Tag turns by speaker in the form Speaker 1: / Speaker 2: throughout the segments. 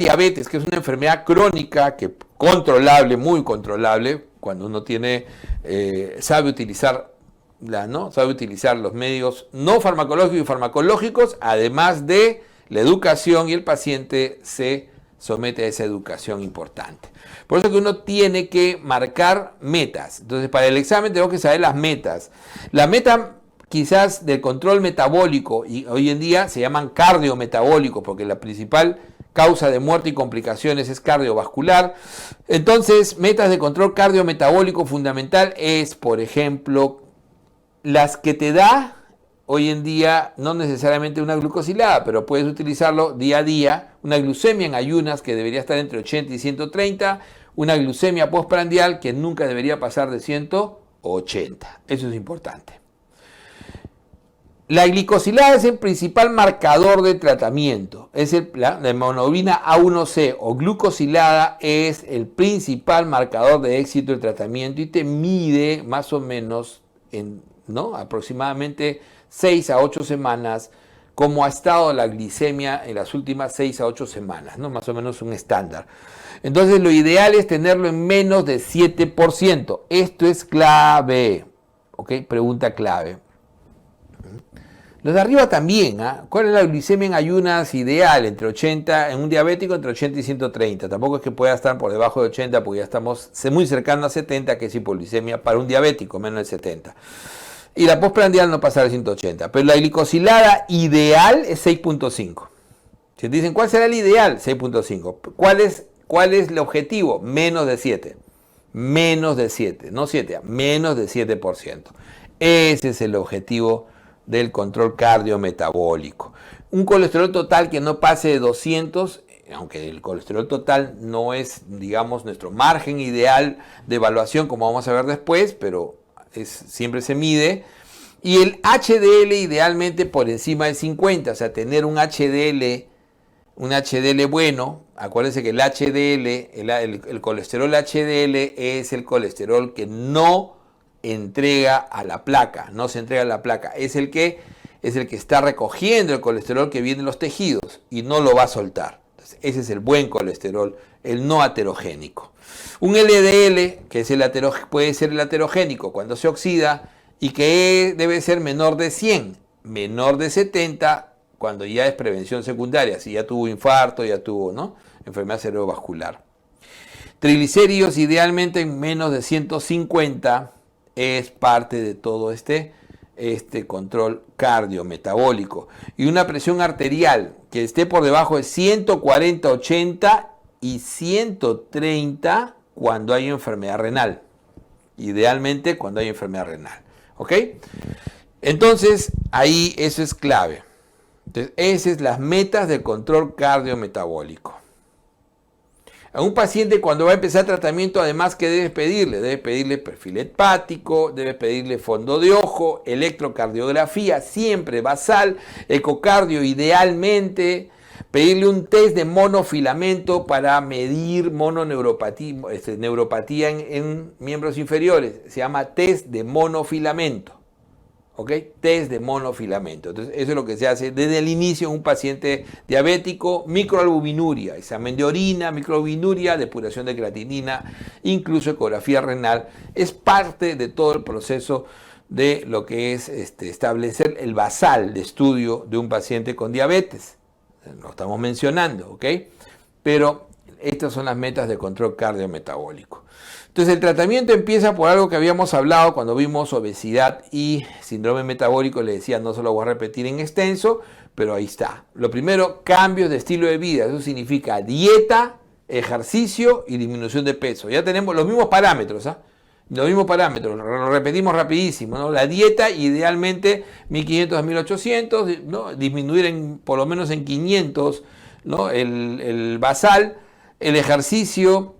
Speaker 1: diabetes, que es una enfermedad crónica, que controlable, muy controlable, cuando uno tiene, sabe utilizar sabe utilizar los medios no farmacológicos y farmacológicos, además de la educación, y el paciente se somete a esa educación importante. Por eso que uno tiene que marcar metas. Entonces, para el examen tenemos que saber las metas. La meta quizás del control metabólico, y hoy en día se llaman cardiometabólicos, porque la principal causa de muerte y complicaciones es cardiovascular. Entonces, metas de control cardiometabólico fundamental es, por ejemplo, las que te da hoy en día, no necesariamente una glucosilada, pero puedes utilizarlo día a día, una glucemia en ayunas que debería estar entre 80 y 130, una glucemia postprandial que nunca debería pasar de 180. Eso es importante. La glicosilada es el principal marcador de tratamiento. La hemoglobina A1C o glucosilada es el principal marcador de éxito del tratamiento y te mide más o menos aproximadamente 6 a 8 semanas cómo ha estado la glicemia en las últimas 6 a 8 semanas, más o menos un estándar. Entonces lo ideal es tenerlo en menos de 7%. Esto es clave. ¿Ok? Pregunta clave. Los de arriba también, ¿cuál es la glicemia en ayunas ideal? Entre 80, en un diabético entre 80 y 130. Tampoco es que pueda estar por debajo de 80 porque ya estamos muy cercanos a 70, que es hipoglicemia para un diabético, menos de 70. Y la postprandial no pasa de 180. Pero la glicosilada ideal es 6.5. Si te dicen, ¿cuál será el ideal? 6.5. ¿Cuál es el objetivo? Menos de 7. Menos de 7, no 7, menos de 7%. Ese es el objetivo del control cardiometabólico. Un colesterol total que no pase de 200, aunque el colesterol total no es, digamos, nuestro margen ideal de evaluación, como vamos a ver después, pero siempre se mide. Y el HDL idealmente por encima de 50, o sea, tener un HDL bueno. Acuérdense que el HDL, el colesterol HDL es el colesterol que no entrega a la placa, no se entrega a la placa, es el que está recogiendo el colesterol que viene en los tejidos y no lo va a soltar. Entonces, ese es el buen colesterol, el no aterogénico. Un LDL, que es puede ser el aterogénico cuando se oxida y que debe ser menor de 100, menor de 70 cuando ya es prevención secundaria, si ya tuvo infarto, ya tuvo enfermedad cerebrovascular. Triglicéridos idealmente en menos de 150 es parte de todo este control cardiometabólico. Y una presión arterial que esté por debajo de 140/80 y 130 cuando hay enfermedad renal. Idealmente cuando hay enfermedad renal. ¿Ok? Entonces, ahí eso es clave. Entonces, esas son las metas de control cardiometabólico. A un paciente cuando va a empezar tratamiento, además, ¿qué debes pedirle? Debes pedirle perfil hepático, debes pedirle fondo de ojo, electrocardiografía, siempre basal, ecocardio idealmente, pedirle un test de monofilamento para medir neuropatía en miembros inferiores. Se llama test de monofilamento. ¿Ok? Test de monofilamento. Entonces, eso es lo que se hace desde el inicio en un paciente diabético. Microalbuminuria, examen de orina, microalbuminuria, depuración de creatinina, incluso ecografía renal. Es parte de todo el proceso de lo que es establecer el basal de estudio de un paciente con diabetes. Lo estamos mencionando, ¿ok? Pero estas son las metas de control cardiometabólico. Entonces el tratamiento empieza por algo que habíamos hablado cuando vimos obesidad y síndrome metabólico. Le decía, no se lo voy a repetir en extenso, pero ahí está. Lo primero, cambios de estilo de vida. Eso significa dieta, ejercicio y disminución de peso. Ya tenemos los mismos parámetros, Los mismos parámetros, lo repetimos rapidísimo, La dieta, idealmente 1500 a 1800, disminuir por lo menos en 500, el basal, el ejercicio,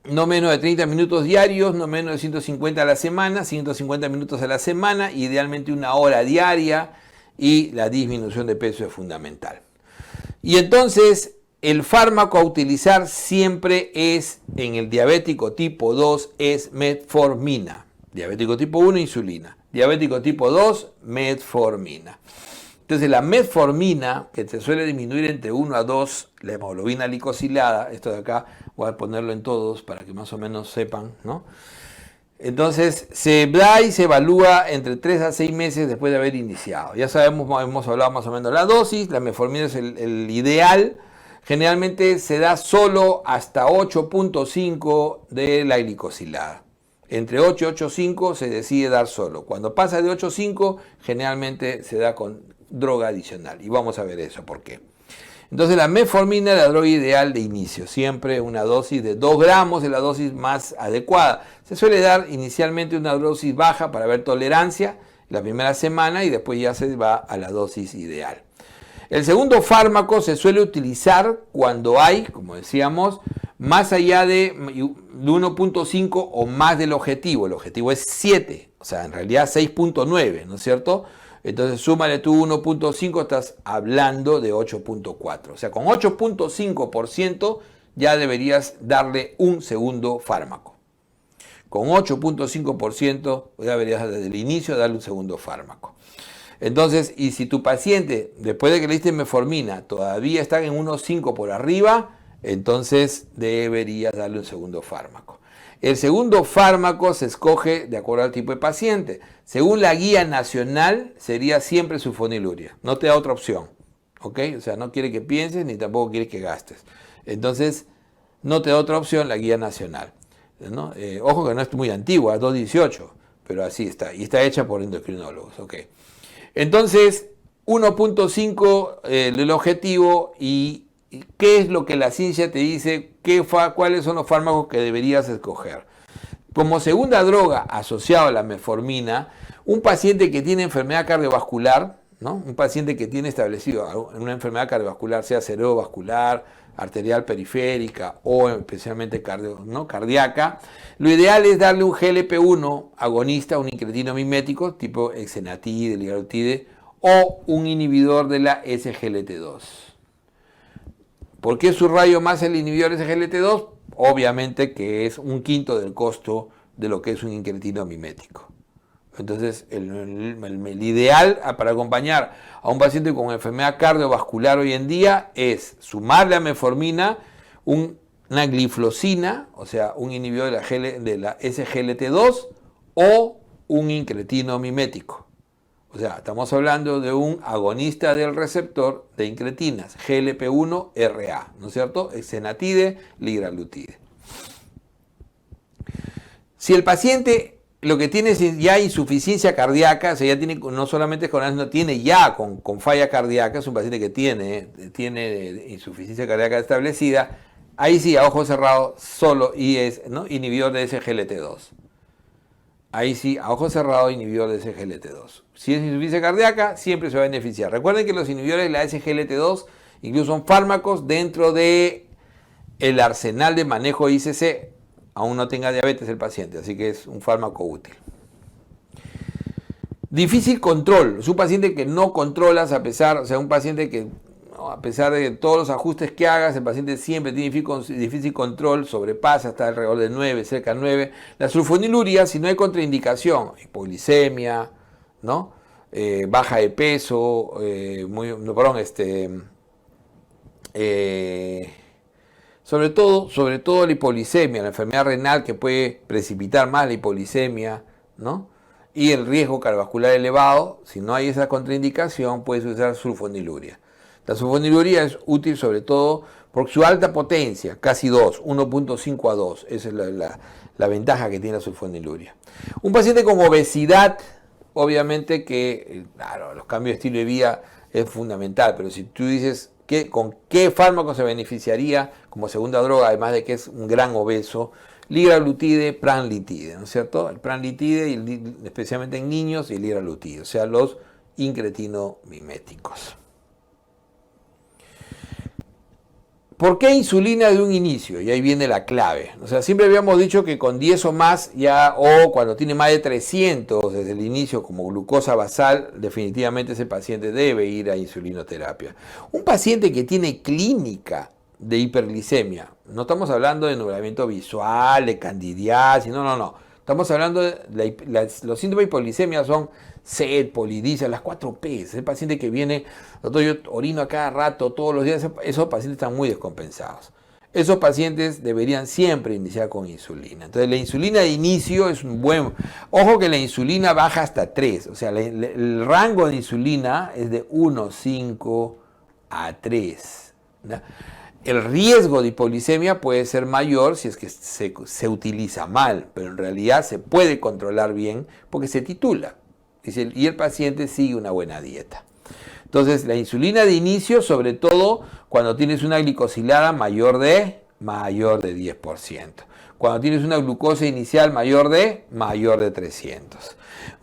Speaker 1: no menos de 30 minutos diarios, no menos de 150 a la semana, 150 minutos a la semana, idealmente 1 hora diaria, y la disminución de peso es fundamental. Y entonces, el fármaco a utilizar siempre es, en el diabético tipo 2, es metformina. Diabético tipo 1, insulina. Diabético tipo 2, metformina. Entonces la metformina, que se suele disminuir entre 1 a 2, la hemoglobina glicosilada, esto de acá voy a ponerlo en todos para que más o menos sepan, ¿no? Entonces se da y se evalúa entre 3 a 6 meses después de haber iniciado. Ya sabemos, hemos hablado más o menos de la dosis, la metformina es el ideal. Generalmente se da solo hasta 8.5 de la glicosilada. Entre 8 y 8.5 se decide dar solo. Cuando pasa de 8.5 generalmente se da con droga adicional. Y vamos a ver eso por qué. Entonces la metformina es la droga ideal de inicio. Siempre una dosis de 2 gramos es la dosis más adecuada. Se suele dar inicialmente una dosis baja para ver tolerancia la primera semana y después ya se va a la dosis ideal. El segundo fármaco se suele utilizar cuando hay, como decíamos, más allá de 1.5 o más del objetivo. El objetivo es 7, o sea, en realidad 6.9, ¿no es cierto? Entonces, súmale tú 1.5, estás hablando de 8.4. O sea, con 8.5% ya deberías darle un segundo fármaco. Con 8.5% ya deberías desde el inicio darle un segundo fármaco. Entonces, y si tu paciente, después de que le diste metformina, todavía está en 1.5 por arriba, entonces deberías darle un segundo fármaco. El segundo fármaco se escoge de acuerdo al tipo de paciente. Según la guía nacional, sería siempre sulfonilurea. No te da otra opción. ¿Ok? O sea, no quiere que pienses ni tampoco quiere que gastes. Entonces, no te da otra opción la guía nacional, ¿no? Ojo que no es muy antigua, es 218, pero así está. Y está hecha por endocrinólogos. ¿Ok? Entonces, 1.5 el objetivo y ¿qué es lo que la ciencia te dice? ¿Cuáles son los fármacos que deberías escoger? Como segunda droga asociada a la metformina, un paciente que tiene enfermedad cardiovascular, ¿no? Un paciente que tiene establecido una enfermedad cardiovascular, sea cerebrovascular, arterial periférica o especialmente cardíaca, lo ideal es darle un GLP-1 agonista, un incretino mimético tipo exenatide, liraglutide o un inhibidor de la SGLT2. ¿Por qué subrayo más el inhibidor SGLT2? Obviamente que es 1/5 del costo de lo que es un incretino mimético. Entonces, el ideal para acompañar a un paciente con enfermedad cardiovascular hoy en día es sumarle a metformina una gliflozina, o sea, un inhibidor de la SGLT2 o un incretino mimético. O sea, estamos hablando de un agonista del receptor de incretinas, GLP-1-RA, ¿no es cierto? Exenatide, liraglutide. Si el paciente lo que tiene es ya insuficiencia cardíaca, o sea, ya tiene, no solamente con no tiene ya con falla cardíaca, es un paciente que tiene insuficiencia cardíaca establecida, ahí sí, a ojo cerrado, solo ¿no? Inhibidor de SGLT2. Ahí sí, a ojo cerrado, inhibidor de SGLT2. Si es insuficiencia cardíaca, siempre se va a beneficiar. Recuerden que los inhibidores de la SGLT2 incluso son fármacos dentro del arsenal de manejo de ICC, aún no tenga diabetes el paciente, así que es un fármaco útil. Difícil control, es un paciente que no controlas un paciente que a pesar de todos los ajustes que hagas, el paciente siempre tiene difícil control, sobrepasa hasta alrededor de 9, cerca de 9. La sulfoniluria, si no hay contraindicación, hipoglicemia, ¿no? Baja de peso, sobre todo la hipoglicemia, la enfermedad renal que puede precipitar más la hipoglicemia, ¿no? Y el riesgo cardiovascular elevado, si no hay esa contraindicación, puedes usar sulfoniluria. La sulfoniluria es útil sobre todo por su alta potencia, casi 2, 1.5 a 2. Esa es la ventaja que tiene la sulfoniluria. Un paciente con obesidad, obviamente que, claro, los cambios de estilo de vida es fundamental, pero si tú dices con qué fármaco se beneficiaría como segunda droga, además de que es un gran obeso, liraglutide, pranlitide, ¿no es cierto? El pranlitide, especialmente en niños, y el liraglutide, o sea, los incretino miméticos. ¿Por qué insulina de un inicio? Y ahí viene la clave. O sea, siempre habíamos dicho que con 10 o más, o cuando tiene más de 300 desde el inicio como glucosa basal, definitivamente ese paciente debe ir a insulinoterapia. Un paciente que tiene clínica de hiperglicemia, no estamos hablando de nublamiento visual, de candidiasis, no. Estamos hablando de los síntomas de hipoglicemia son sed, polidipsia, las 4 P. Es el paciente que viene, doctor, yo orino a cada rato, todos los días. Esos pacientes están muy descompensados. Esos pacientes deberían siempre iniciar con insulina. Entonces la insulina de inicio es un buen... Ojo que la insulina baja hasta 3. O sea, el rango de insulina es de 1,5 a 3. ¿No? El riesgo de hipoglicemia puede ser mayor si es que se utiliza mal, pero en realidad se puede controlar bien porque se titula y el paciente sigue una buena dieta. Entonces, la insulina de inicio, sobre todo cuando tienes una glicosilada mayor de 10%. Cuando tienes una glucosa inicial mayor de 300.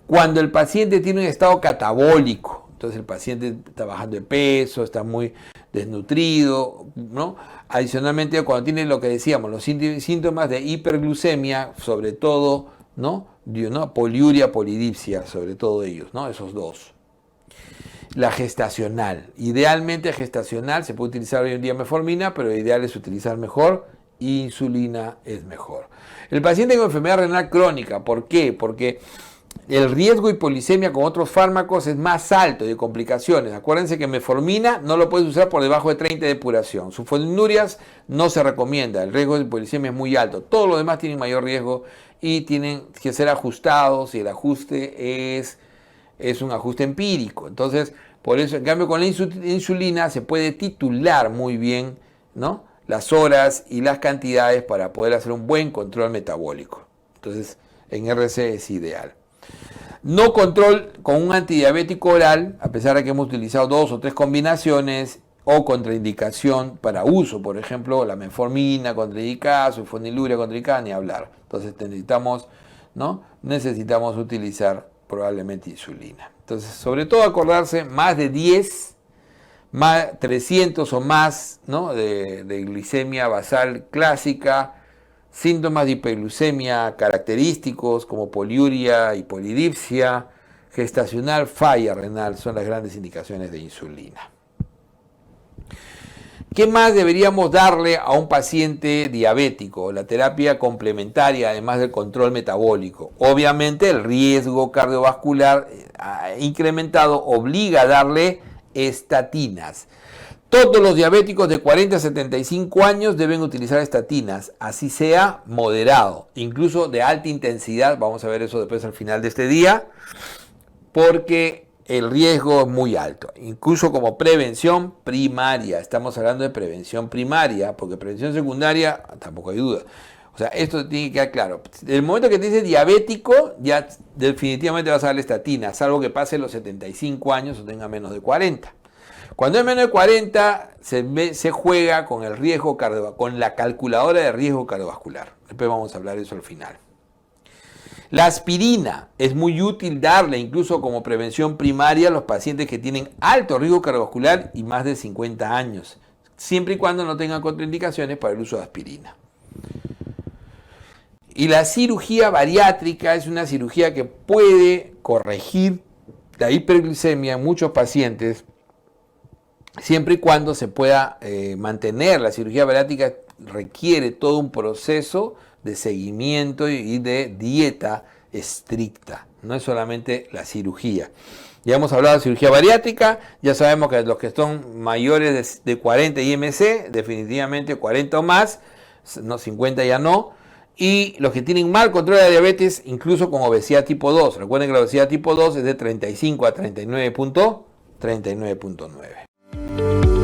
Speaker 1: Cuando el paciente tiene un estado catabólico, entonces el paciente está bajando de peso, está muy desnutrido, ¿no? Adicionalmente, cuando tiene lo que decíamos, los síntomas de hiperglucemia, sobre todo, ¿no? Poliuria, polidipsia, sobre todo ellos, ¿no? Esos dos. La gestacional. Idealmente gestacional, se puede utilizar hoy en día metformina, pero lo ideal es utilizar mejor insulina, es mejor. El paciente con enfermedad renal crónica, ¿por qué? Porque el riesgo de hipoglicemia con otros fármacos es más alto de complicaciones. Acuérdense que metformina no lo puedes usar por debajo de 30 de depuración. Sulfonilureas no se recomienda, el riesgo de hipoglicemia es muy alto. Todos los demás tienen mayor riesgo y tienen que ser ajustados y el ajuste es un ajuste empírico. Entonces, por eso, en cambio, con la insulina se puede titular muy bien, ¿no?, las horas y las cantidades para poder hacer un buen control metabólico. Entonces, en RC es ideal. No control con un antidiabético oral, a pesar de que hemos utilizado 2 o 3 combinaciones, o contraindicación para uso, por ejemplo, la metformina contraindicada, sulfonilurea contraindicada, ni hablar. Entonces necesitamos utilizar probablemente insulina. Entonces, sobre todo acordarse más de 10, más 300 o más, ¿no?, de glicemia basal clásica, síntomas de hiperglucemia característicos como poliuria y polidipsia, gestacional, falla renal, son las grandes indicaciones de insulina. ¿Qué más deberíamos darle a un paciente diabético? La terapia complementaria, además del control metabólico. Obviamente el riesgo cardiovascular incrementado obliga a darle estatinas. Todos los diabéticos de 40 a 75 años deben utilizar estatinas, así sea moderado, incluso de alta intensidad. Vamos a ver eso después al final de este día, porque el riesgo es muy alto, incluso como prevención primaria. Estamos hablando de prevención primaria, porque prevención secundaria tampoco hay duda. O sea, esto tiene que quedar claro. El momento que te dices diabético, ya definitivamente vas a darle estatina, salvo que pase los 75 años o tenga menos de 40. Cuando es menos de 40, se juega con el riesgo con la calculadora de riesgo cardiovascular. Después vamos a hablar de eso al final. La aspirina es muy útil darle incluso como prevención primaria a los pacientes que tienen alto riesgo cardiovascular y más de 50 años, siempre y cuando no tengan contraindicaciones para el uso de aspirina. Y la cirugía bariátrica es una cirugía que puede corregir la hiperglicemia en muchos pacientes, siempre y cuando se pueda mantener. La cirugía bariátrica requiere todo un proceso de seguimiento y de dieta estricta, no es solamente la cirugía. Ya hemos hablado de cirugía bariátrica, ya sabemos que los que son mayores de 40 IMC, definitivamente 40 o más, no 50 ya no, y los que tienen mal control de diabetes, incluso con obesidad tipo 2. Recuerden que la obesidad tipo 2 es de 35 a 39.9.